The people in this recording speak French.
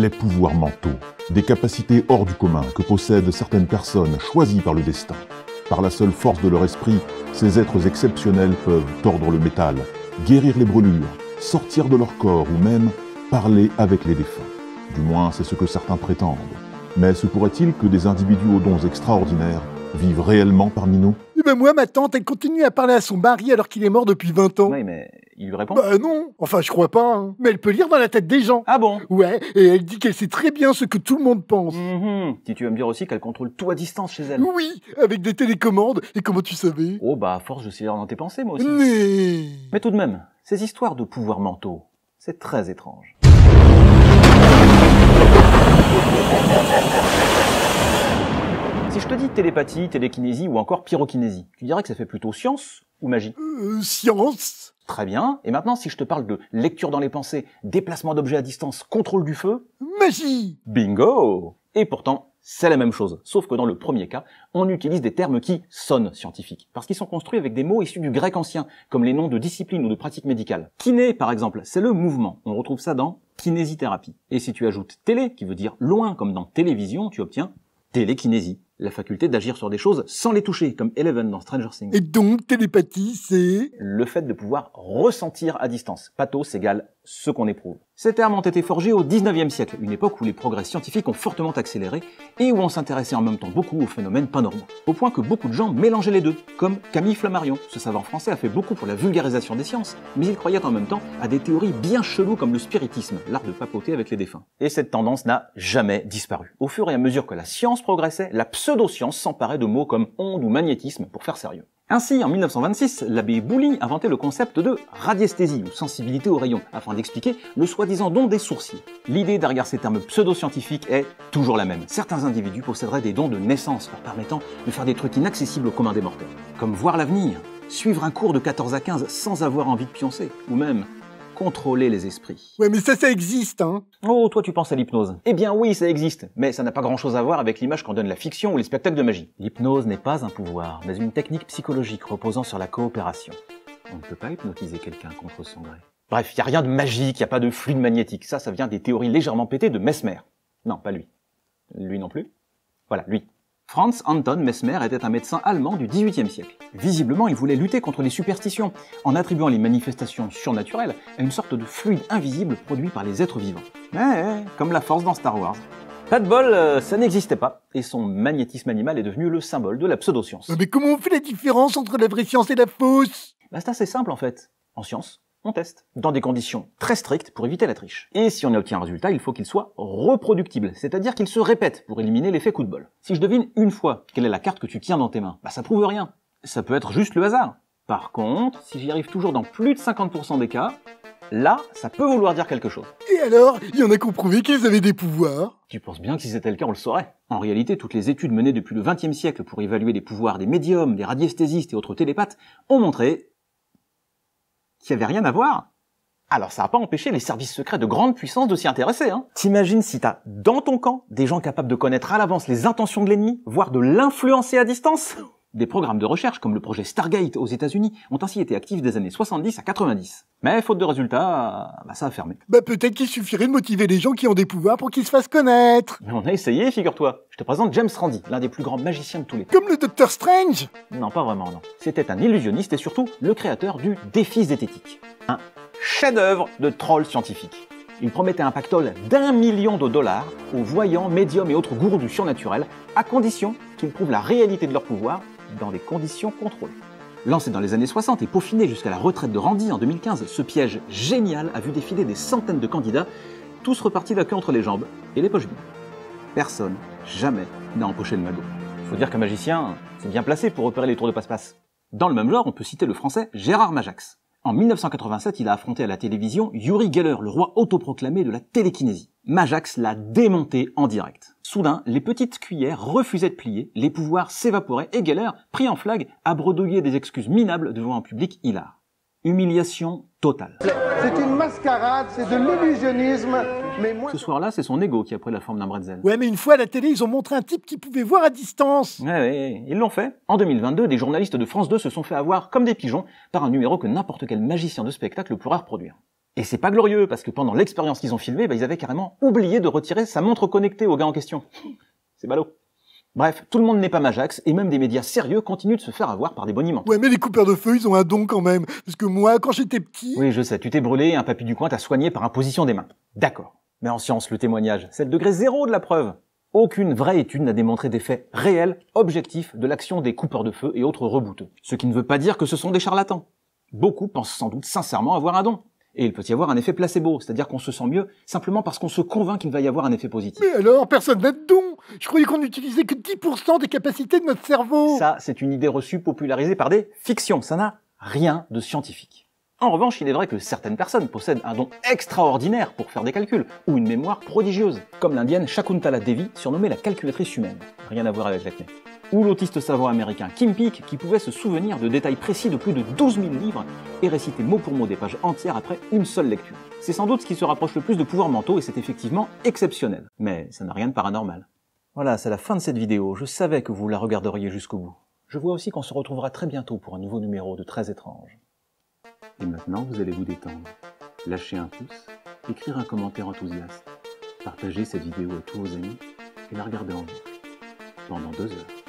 Les pouvoirs mentaux, des capacités hors du commun que possèdent certaines personnes choisies par le destin. Par la seule force de leur esprit, ces êtres exceptionnels peuvent tordre le métal, guérir les brûlures, sortir de leur corps ou même parler avec les défunts. Du moins, c'est ce que certains prétendent. Mais se pourrait-il que des individus aux dons extraordinaires vivent réellement parmi nous? Eh ben moi, ma tante, elle continue à parler à son mari alors qu'il est mort depuis 20 ans. Oui, mais il lui répond? Bah non, enfin je crois pas, hein. Mais elle peut lire dans la tête des gens. Ah bon? Ouais, et elle dit qu'elle sait très bien ce que tout le monde pense. Si tu vas me dire aussi qu'elle contrôle tout à distance chez elle. Oui, avec des télécommandes, et comment tu savais? Oh bah à force je sais lire dans tes pensées moi aussi. Mais tout de même, ces histoires de pouvoirs mentaux, c'est très étrange. Si je te dis télépathie, télékinésie ou encore pyrokinésie, tu dirais que ça fait plutôt science ou magie? Science? Très bien. Et maintenant, si je te parle de lecture dans les pensées, déplacement d'objets à distance, contrôle du feu? Magie! Bingo! Et pourtant, c'est la même chose. Sauf que dans le premier cas, on utilise des termes qui sonnent scientifiques. Parce qu'ils sont construits avec des mots issus du grec ancien, comme les noms de disciplines ou de pratiques médicales. Kiné, par exemple, c'est le mouvement. On retrouve ça dans kinésithérapie. Et si tu ajoutes télé, qui veut dire loin, comme dans télévision, tu obtiens télékinésie. La faculté d'agir sur des choses sans les toucher, comme Eleven dans Stranger Things. Et donc, télépathie, c'est... Le fait de pouvoir ressentir à distance. Pathos égale ce qu'on éprouve. Ces termes ont été forgés au 19e siècle, une époque où les progrès scientifiques ont fortement accéléré et où on s'intéressait en même temps beaucoup aux phénomènes paranormaux. Au point que beaucoup de gens mélangeaient les deux, comme Camille Flammarion. Ce savant français a fait beaucoup pour la vulgarisation des sciences, mais il croyait en même temps à des théories bien cheloues comme le spiritisme, l'art de papoter avec les défunts. Et cette tendance n'a jamais disparu. Au fur et à mesure que la science progressait, la pseudo-science s'emparait de mots comme onde ou magnétisme pour faire sérieux. Ainsi, en 1926, l'abbé Bouly inventait le concept de radiesthésie, ou sensibilité aux rayons, afin d'expliquer le soi-disant don des sourciers. L'idée derrière ces termes pseudo-scientifiques est toujours la même. Certains individus posséderaient des dons de naissance, leur permettant de faire des trucs inaccessibles au commun des mortels. Comme voir l'avenir, suivre un cours de 14 à 15 sans avoir envie de pioncer, ou même contrôler les esprits. Ouais, mais ça existe, hein. Oh, toi tu penses à l'hypnose. Eh bien oui, ça existe, mais ça n'a pas grand-chose à voir avec l'image qu'en donne la fiction ou les spectacles de magie. L'hypnose n'est pas un pouvoir, mais une technique psychologique reposant sur la coopération. On ne peut pas hypnotiser quelqu'un contre son gré. Bref, il n'y a rien de magique, il n'y a pas de fluide magnétique. Ça vient des théories légèrement pétées de Mesmer. Non, pas lui. Lui non plus. Voilà, lui. Franz Anton Mesmer était un médecin allemand du XVIIIe siècle. Visiblement, il voulait lutter contre les superstitions, en attribuant les manifestations surnaturelles à une sorte de fluide invisible produit par les êtres vivants. Comme la force dans Star Wars. Pas de bol, ça n'existait pas, et son magnétisme animal est devenu le symbole de la pseudo-science. Mais comment on fait la différence entre la vraie science et la fausse? C'est assez simple en fait. En science, on teste, dans des conditions très strictes pour éviter la triche. Et si on obtient un résultat, il faut qu'il soit reproductible, c'est-à-dire qu'il se répète pour éliminer l'effet coup de bol. Si je devine une fois quelle est la carte que tu tiens dans tes mains, ça prouve rien. Ça peut être juste le hasard. Par contre, si j'y arrive toujours dans plus de 50% des cas, là, ça peut vouloir dire quelque chose. Et alors, il y en a qui ont prouvé qu'ils avaient des pouvoirs? Tu penses bien que si c'était le cas, on le saurait. En réalité, toutes les études menées depuis le XXe siècle pour évaluer les pouvoirs des médiums, des radiesthésistes et autres télépathes ont montré qu'il n'y avait rien à voir. Alors ça n'a pas empêché les services secrets de grande puissance de s'y intéresser, hein. T'imagines si t'as dans ton camp des gens capables de connaître à l'avance les intentions de l'ennemi, voire de l'influencer à distance? Des programmes de recherche comme le projet Stargate aux États-Unis ont ainsi été actifs des années 70 à 90. Mais faute de résultats, ça a fermé. Peut-être qu'il suffirait de motiver les gens qui ont des pouvoirs pour qu'ils se fassent connaître. Mais on a essayé, figure-toi. Je te présente James Randi, l'un des plus grands magiciens de tous les temps. Comme le Docteur Strange? Non, pas vraiment, non. C'était un illusionniste et surtout le créateur du défi zététique. Un chef-d'œuvre de troll scientifique. Il promettait un pactole d'1 million de dollars aux voyants, médiums et autres gourous du surnaturel, à condition qu'ils prouvent la réalité de leur pouvoir dans des conditions contrôlées. Lancé dans les années 60 et peaufiné jusqu'à la retraite de Randi en 2015, ce piège génial a vu défiler des centaines de candidats, tous repartis la queue entre les jambes et les poches vides. Personne, jamais, n'a empoché le magot. Faut dire qu'un magicien, c'est bien placé pour repérer les tours de passe-passe. Dans le même genre, on peut citer le français Gérard Majax. En 1987, il a affronté à la télévision Uri Geller, le roi autoproclamé de la télékinésie. Majax l'a démonté en direct. Soudain, les petites cuillères refusaient de plier, les pouvoirs s'évaporaient et Geller, pris en flag, a bredouillé des excuses minables devant un public hilar. Humiliation totale. C'est une mascarade, c'est de l'illusionnisme, mais moi... Ce soir-là, c'est son ego qui a pris la forme d'un bretzel. Ouais, mais une fois à la télé, ils ont montré un type qui pouvait voir à distance. Ouais, ils l'ont fait. En 2022, des journalistes de France 2 se sont fait avoir comme des pigeons par un numéro que n'importe quel magicien de spectacle pourra reproduire. Et c'est pas glorieux, parce que pendant l'expérience qu'ils ont filmée, ils avaient carrément oublié de retirer sa montre connectée au gars en question. C'est ballot. Bref, tout le monde n'est pas Majax, et même des médias sérieux continuent de se faire avoir par des bonimenteurs. Ouais, mais les coupeurs de feu, ils ont un don quand même. Parce que moi, quand j'étais petit... Oui, je sais, tu t'es brûlé et un papy du coin t'a soigné par imposition des mains. D'accord. Mais en science, le témoignage, c'est le degré zéro de la preuve. Aucune vraie étude n'a démontré des faits réels, objectifs, de l'action des coupeurs de feu et autres rebouteux. Ce qui ne veut pas dire que ce sont des charlatans. Beaucoup pensent sans doute sincèrement avoir un don. Et il peut y avoir un effet placebo, c'est-à-dire qu'on se sent mieux simplement parce qu'on se convainc qu'il va y avoir un effet positif. Mais alors, personne n'a de don. Je croyais qu'on n'utilisait que 10% des capacités de notre cerveau. Ça, c'est une idée reçue popularisée par des fictions. Ça n'a rien de scientifique. En revanche, il est vrai que certaines personnes possèdent un don extraordinaire pour faire des calculs, ou une mémoire prodigieuse, comme l'indienne Shakuntala Devi, surnommée la calculatrice humaine. Rien à voir avec l'acné. Ou l'autiste savant américain Kim Peek, qui pouvait se souvenir de détails précis de plus de 12 000 livres et réciter mot pour mot des pages entières après une seule lecture. C'est sans doute ce qui se rapproche le plus de pouvoirs mentaux et c'est effectivement exceptionnel. Mais ça n'a rien de paranormal. Voilà, c'est la fin de cette vidéo. Je savais que vous la regarderiez jusqu'au bout. Je vois aussi qu'on se retrouvera très bientôt pour un nouveau numéro de Très étrange. Et maintenant, vous allez vous détendre. Lâcher un pouce, écrire un commentaire enthousiaste, partager cette vidéo à tous vos amis et la regarder en boucle pendant 2 heures.